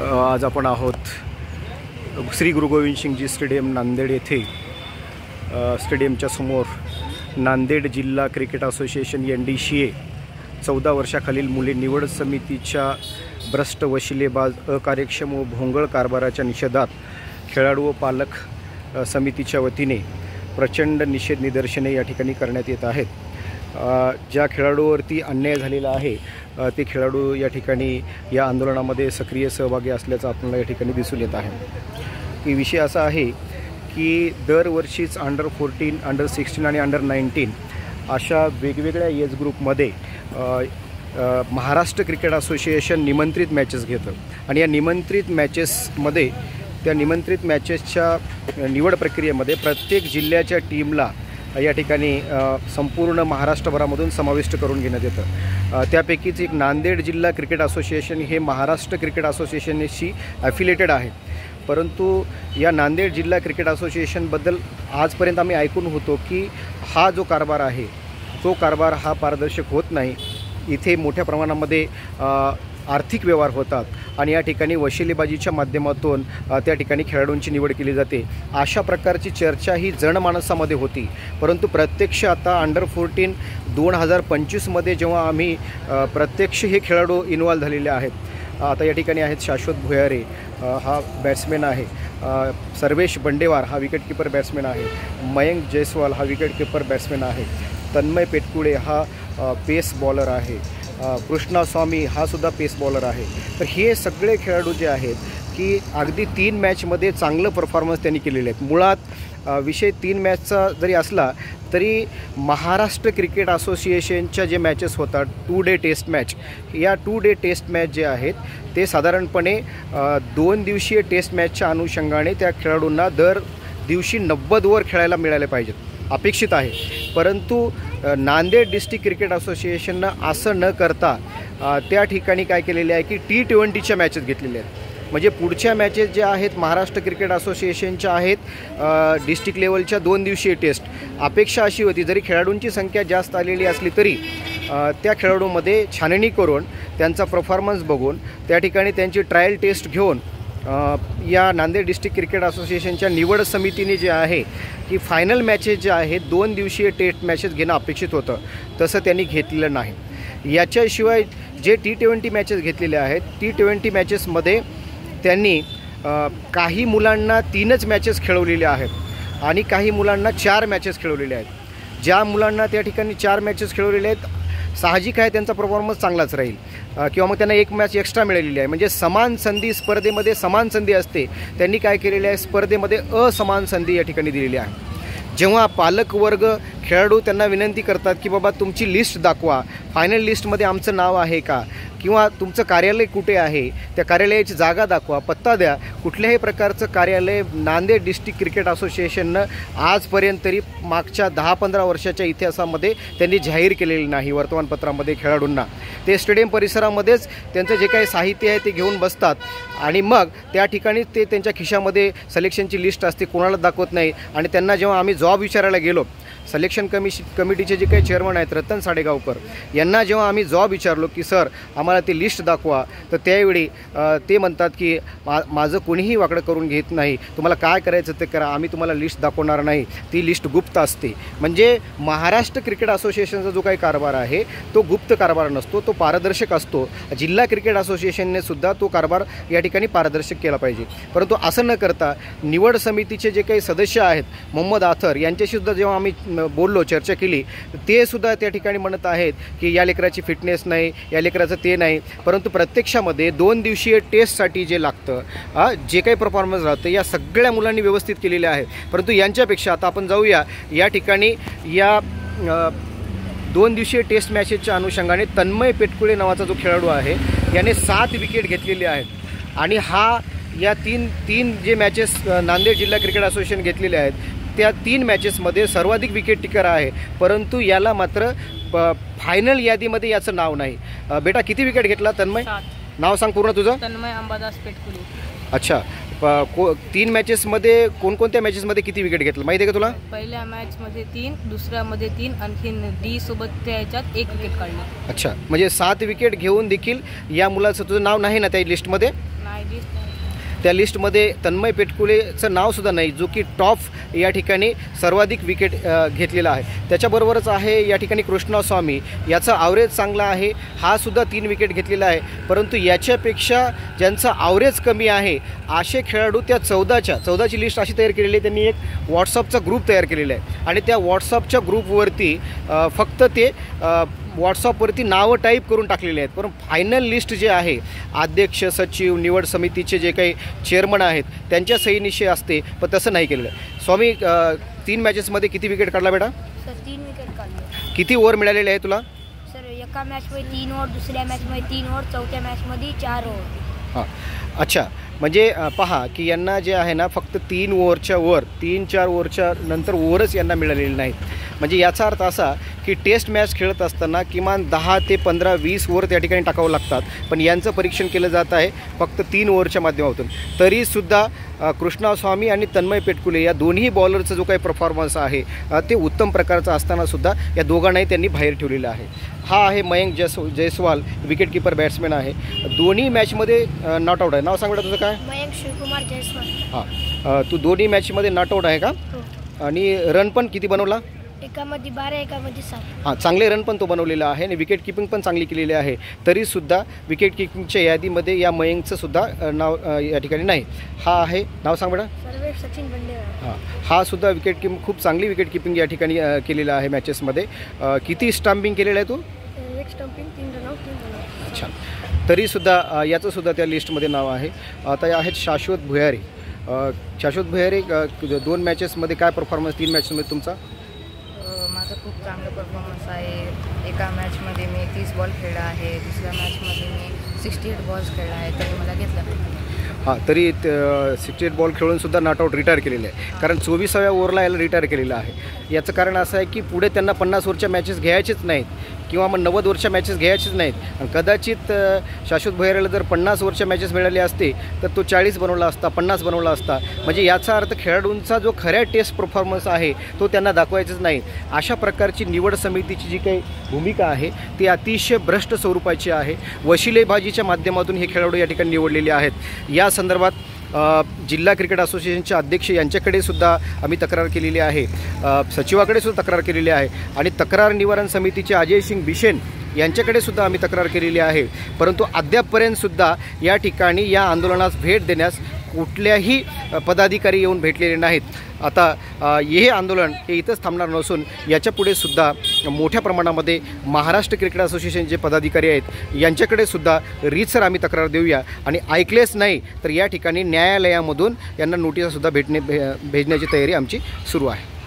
आज आपण आहोत श्री गुरु गोविंद सिंगजी स्टेडियम नांदेड येथे। स्टेडियमच्या समोर नांदेड जिल्हा क्रिकेट असोसिएशन NDCA 14 वर्षाखालील मुले निवड समितीच्या भ्रष्ट वशिलेबाज अकार्यक्षम व भोंगळ कारभाराच्या निषेधात खेळाडू व पालक समितीच्या वतीने प्रचंड निषेध निदर्शने या ठिकाणी करण्यात येत आहेत। ज्या खेळाडूवरती अन्याय झालेला आहे ते खेळाडू या ठिकाणी या आंदोलनामध्ये सक्रिय सहभागी असल्याचं आपल्याला या ठिकाणी दिसून येत आहे। की विषय असा आहे की दरवर्षीच अंडर 14, अंडर 16 आणि अंडर 19 अशा वेगवेगळ्या एज ग्रुपमध्ये महाराष्ट्र क्रिकेट असोसिएशन निमंत्रित मॅचेस घेतं आणि या निमंत्रित मॅचेसमध्ये त्या निमंत्रित मॅचेसच्या निवड प्रक्रियेमध्ये प्रत्येक जिल्ह्याच्या टीमला या ठिकाणी संपूर्ण महाराष्ट्रभरामधून समाविष्ट करून घेण्यात येतं। त्यापैकीच एक नांदेड जिल्हा क्रिकेट असोसिएशन हे महाराष्ट्र क्रिकेट असोसिएशनशी ॲफिलेटेड आहे। परंतु या नांदेड जिल्हा क्रिकेट असोसिएशनबद्दल आजपर्यंत आम्ही ऐकून होतो की हा जो कारभार आहे तो कारभार हा पारदर्शक होत नाही। इथे मोठ्या प्रमाणामध्ये आर्थिक व्यवहार होतात आणि या ठिकाणी वशिलेबाजीच्या माध्यमातून त्या ठिकाणी खेळाडूंची निवड केली जाते। अशा प्रकारची चर्चा ही जनमानसामध्ये होती। परंतु प्रत्यक्ष आता अंडर 14 2025मध्ये जेव्हा आम्ही प्रत्यक्ष हे खेळाडू इन्वॉल्व झालेले आहेत। आता या ठिकाणी आहेत शाश्वत भुयारे, हा बॅट्समॅन आहे, सर्वेश बंडेवार हा विकेटकीपर बॅट्समॅन आहे, मयंक जयस्वाल हा विकेटकीपर बॅट्समॅन आहे, तन्मय पेटकुळे हा पेस बॉलर आहे, कृष्णा स्वामी हा सुद्धा पेस बॉलर आहे। तर हे सगळे खेळाडू जे आहेत की अगदी 3 मॅचमध्ये चांगलं परफॉर्मन्स त्यांनी केलेले आहेत। मुळात विषय 3 मॅचचा जरी असला तरी महाराष्ट्र क्रिकेट असोसिएशनच्या जे मॅचेस होतात 2 डे टेस्ट मॅच, या 2 डे टेस्ट मॅच जे आहेत ते साधारणपणे 2 दिवसीय टेस्ट मॅचच्या अनुषंगाने त्या खेळाडूंना दर दिवशी 90 ओव्हर खेळायला मिळाले पाहिजेत, अपेक्षित आहे। परंतु नांदेड डिस्ट्रिक्ट क्रिकेट असोसिएशननं असं न करता त्या ठिकाणी काय केलेले आहे की T20च्या मॅचेस घेतलेल्या आहेत। म्हणजे पुढच्या मॅचेस ज्या आहेत महाराष्ट्र क्रिकेट असोसिएशनच्या आहेत डिस्ट्रिक्ट लेवलच्या 2 दिवसीय टेस्ट। अपेक्षा अशी होती जरी खेळाडूंची संख्या जास्त आलेली असली तरी त्या खेळाडूंमध्ये छाननी करून त्यांचा परफॉर्मन्स बघून त्या ठिकाणी त्यांची ट्रायल टेस्ट घेऊन या नांदेड डिस्ट्रिक्ट क्रिकेट असोसिएशनच्या निवड समितीने जे आहे की फायनल मॅचेस जे आहेत 2 दिवसीय टेस्ट मॅचेस घेणं अपेक्षित होतं, तसं त्यांनी घेतलेलं नाही। याच्याशिवाय जे T20 मॅचेस घेतलेले आहेत T20 मॅचेसमध्ये त्यांनी काही मुलांना 3च मॅचेस खेळवलेल्या आहेत आणि काही मुलांना 4 मॅचेस खेळवलेल्या आहेत। ज्या मुलांना त्या ठिकाणी 4 मॅचेस खेळवलेल्या आहेत साहजिक आहे त्यांचा परफॉर्मन्स चांगलाच राहील किंवा मग त्यांना 1 मॅच एक्स्ट्रा मिळालेली आहे। म्हणजे समान संधी स्पर्धेमध्ये समान संधी असते, त्यांनी काय केलेले आहे स्पर्धेमध्ये असमान संधी या ठिकाणी दिलेली आहे। जेव्हा पालक वर्ग खेळाडू त्यांना विनंती करतात की बाबा तुमची लिस्ट दाखवा, फायनल लिस्टमध्ये आमचं नाव आहे का, किंवा तुमचं कार्यालय कुठे आहे, त्या कार्यालयाची जागा दाखवा, पत्ता द्या, कुठल्याही प्रकारचं कार्यालय नांदेड डिस्ट्रिक्ट क्रिकेट असोसिएशननं आजपर्यंत तरी मागच्या 10-15 वर्षाच्या इतिहासामध्ये त्यांनी जाहीर केलेलं नाही वर्तमानपत्रामध्ये खेळाडूंना। ते स्टेडियम परिसरामध्येच त्यांचं जे काही साहित्य आहे ते घेऊन बसतात आणि मग त्या ठिकाणी ते त्यांच्या खिशामध्ये सिलेक्शनची लिस्ट असते, कोणाला दाखवत नाही। आणि त्यांना जेव्हा आम्ही जॉब विचारायला गेलो सिलेक्शन कमिटीचे जे काही चेअरमन आहेत रतन साडेगावकर यांना जेव्हा आम्ही जॉब विचारलो की सर आम्हाला ती लिस्ट दाखवा, तर त्यावेळी ते म्हणतात की माझं कोणीही वाकडं करून घेत नाही, तुम्हाला काय करायचं ते करा, आम्ही तुम्हाला लिस्ट दाखवणार नाही, ती लिस्ट गुप्त असते। म्हणजे महाराष्ट्र क्रिकेट असोसिएशनचा जो काही कारभार आहे तो गुप्त कारभार नसतो, तो पारदर्शक असतो। जिल्हा क्रिकेट असोसिएशनने सुद्धा तो कारभार या ठिकाणी पारदर्शक केला पाहिजे। परंतु असं न करता निवड समितीचे जे काही सदस्य आहेत मोहम्मद आथर यांच्याशी सुद्धा जेव्हा आम्ही बोललो चर्चा केली ते सुद्धा त्या ठिकाणी म्हणत आहेत की या लेकराची फिटनेस नाही, या लेकराचं ते नाही। परंतु प्रत्यक्षामध्ये 2 दिवसीय टेस्टसाठी जे लागतं जे काही परफॉर्मन्स राहतं या सगळ्या मुलांनी व्यवस्थित केलेले आहे। परंतु यांच्यापेक्षा आता आपण जाऊया या ठिकाणी या 2 दिवसीय टेस्ट मॅचेसच्या अनुषंगाने तन्मय पेटकुळे नावाचा जो खेळाडू आहे याने 7 विकेट घेतलेले आहेत आणि हा या 3 जे मॅचेस नांदेड जिल्हा क्रिकेट असोसिएशन घेतलेले आहेत त्या 3 मॅचेसमध्ये सर्वाधिक विकेट टिकर आहे। परंतु याला मात्र फायनल यादीमध्ये याचं नाव नाही। बेटा किती विकेट घेतला तन्मय? 7। नाव सांग पूर्ण तुझं? तन्मय अंबादास पेटकुले। अच्छा, 3 मॅचेसमध्ये कोणकोणत्या मॅचेसमध्ये किती विकेट घेतलं माहिती आहे का तुला? पहिल्या मॅचमध्ये 3, दुसऱ्यामध्ये 3, आणखीन डी सोबत त्याच्यात 1 विकेट काढली। अच्छा, म्हणजे 7 विकेट घेऊन देखील या मुलाचं तुझं नाव नाही ना त्या लिस्टमध्ये? नाही नाही लिस्ट नाही. त्या लिस्टमध्ये तन्मय पेटकुलेचं नावसुद्धा नाही, जो की टॉप या ठिकाणी सर्वाधिक विकेट घेतलेला आहे. त्याच्याबरोबरच आहे या ठिकाणी कृष्णा स्वामी, याचा ॲव्हरेज चांगला आहे, हा सुद्धा 3 विकेट घेतलेला आहे. परंतु याच्यापेक्षा ज्यांचा ॲव्हरेज कमी आहे असे खेळाडू त्या 14ची लिस्ट अशी तयार केलेली आहे. त्यांनी एक व्हॉट्सअपचा ग्रुप तयार केलेला आहे आणि त्या व्हॉट्सअपच्या ग्रुपवरती फक्त ते व्हॉट्सअपवरती नावं टाईप करून टाकलेले आहेत. परंतु फायनल लिस्ट जे आहे अध्यक्ष, सचिव, निवड समितीचे जे काही चेअरमन आहेत त्यांच्या सहीनिशी असते, पण तसं नाही केलेलं आहे. स्वामी, 3 मॅचेसमध्ये किती विकेट काढला बेटा? सर 3 विकेट काढले. किती ओव्हर मिळालेले आहे तुला? सर एका मॅचमध्ये 3 ओव्हर, दुसऱ्या मॅचमध्ये 3 ओव्हर, चौथ्या मॅचमध्ये 4 ओव्हर. हां, अच्छा. म्हणजे पहा की यांना जे आहे ना फक्त 3 ओव्हरच्या वर, 3-4 ओव्हरच्या नंतर ओव्हरच यांना मिळालेले नाहीत. म्हणजे याचा अर्थ असा की टेस्ट मॅच खेळत असताना किमान 10 ते 15-20 ओव्हर त्या ठिकाणी टाकावं लागतात, पण यांचं परीक्षण केलं जात आहे फक्त 3 ओव्हरच्या माध्यमातून. तरीसुद्धा कृष्णा स्वामी आणि तन्मय पेटकुले या दोन्ही बॉलरचा जो काही परफॉर्मन्स आहे ते उत्तम प्रकारचा असतानासुद्धा या दोघांनाही त्यांनी बाहेर ठेवलेलं आहे. हा आहे मयंक जयस्वाल, विकेटकीपर बॅट्समॅन आहे. दोन्ही मॅचमध्ये नॉट आऊट आहे. नाव सांग बेटा तुझं काय? मयंक शिवकुमार जयस्वाल. हां, तू दोन्ही मॅचमध्ये नॉट आऊट आहे का? आणि रन पण किती बनवला? एकामध्ये 12, एकामध्ये 7. हां, चांगले रन पण तो बनवलेला आहे आणि विकेट किपिंग पण चांगली केलेली आहे. तरीसुद्धा विकेट किपिंगच्या यादीमध्ये या मयंकचं सुद्धा नाव या ठिकाणी नाही. हा आहे, नाव सांग बेटा? सर्वेश सचिन बंडेवार. हां, हा सुद्धा विकेट किपिंग, खूप चांगली विकेट किपिंग या ठिकाणी केलेलं आहे मॅचेसमध्ये. किती स्टंपिंग केलेलं आहे तू? 1 stumping, 3 run out, 3 run out. अच्छा. तरीसुद्धा याचंसुद्धा त्या लिस्टमध्ये नाव आहे. आता आहेत शाश्वत भुयारी. शाश्वत भुयारी, 2 मॅचेसमध्ये काय परफॉर्मन्स, 3 मॅचेसमध्ये तुमचा? माझा खूप चांगला परफॉर्मन्स आहे. एका मॅचमध्ये मी 30 बॉल खेळला आहे, दुसऱ्या मॅचमध्ये मी 68 बॉल्स खेळला आहे, तरी मला घेतलं. हां, तरी 68 बॉल खेळूनसुद्धा नॉट आऊट रिटायर केलेलं आहे. कारण 24व्या ओव्हरला याला रिटायर केलेलं आहे. याचं कारण असं आहे की पुढे त्यांना 50 ओव्हरच्या मॅचेस घ्यायचेच नाहीत किंवा मग 90 ओव्हरच्या मॅचेस घ्यायचेच नाहीत. आणि कदाचित शाश्वत भुयारीला जर 50 ओव्हरच्या मॅचेस मिळाले असते तर तो 40 बनवला असता, 50 बनवला असता. म्हणजे याचा अर्थ खेळाडूंचा जो खऱ्या टेस्ट परफॉर्मन्स आहे तो त्यांना दाखवायचाच नाही. अशा प्रकारची निवड समितीची जी काही भूमिका आहे ती अतिशय भ्रष्ट स्वरूपाची आहे. वशिलेबाजीच्या माध्यमातून हे खेळाडू या ठिकाणी निवडलेले आहेत. या संदर्भात जिल्हा क्रिकेट असोसिएशनचे अध्यक्ष यांच्याकडे सुद्धा आम्ही तक्रार केलेली आहे, सचिवाकडे सुद्धा तक्रार केलेली आहे आणि तक्रार निवारण समितीचे अजय सिंग बिशेन यांच्याकडे सुद्धा आम्ही तक्रार केलेली आहे. परंतु अद्यापपर्यंतसुद्धा या ठिकाणी या आंदोलनास भेट देण्यास कुठल्याही पदाधिकारी येऊन भेटलेले नाहीत. आता हे आंदोलन हे इथंच थांबणार नसून याच्यापुढे सुद्धा मोठ्या प्रमाणामध्ये महाराष्ट्र क्रिकेट असोसिएशनचे पदाधिकारी आहेत यांच्याकडे सुद्धा रीतसर आम्ही तक्रार देऊया आणि ऐकलेच नाही तर या ठिकाणी न्यायालयामधून यांना नोटिसासुद्धा भेजण्याची तयारी आमची सुरू आहे.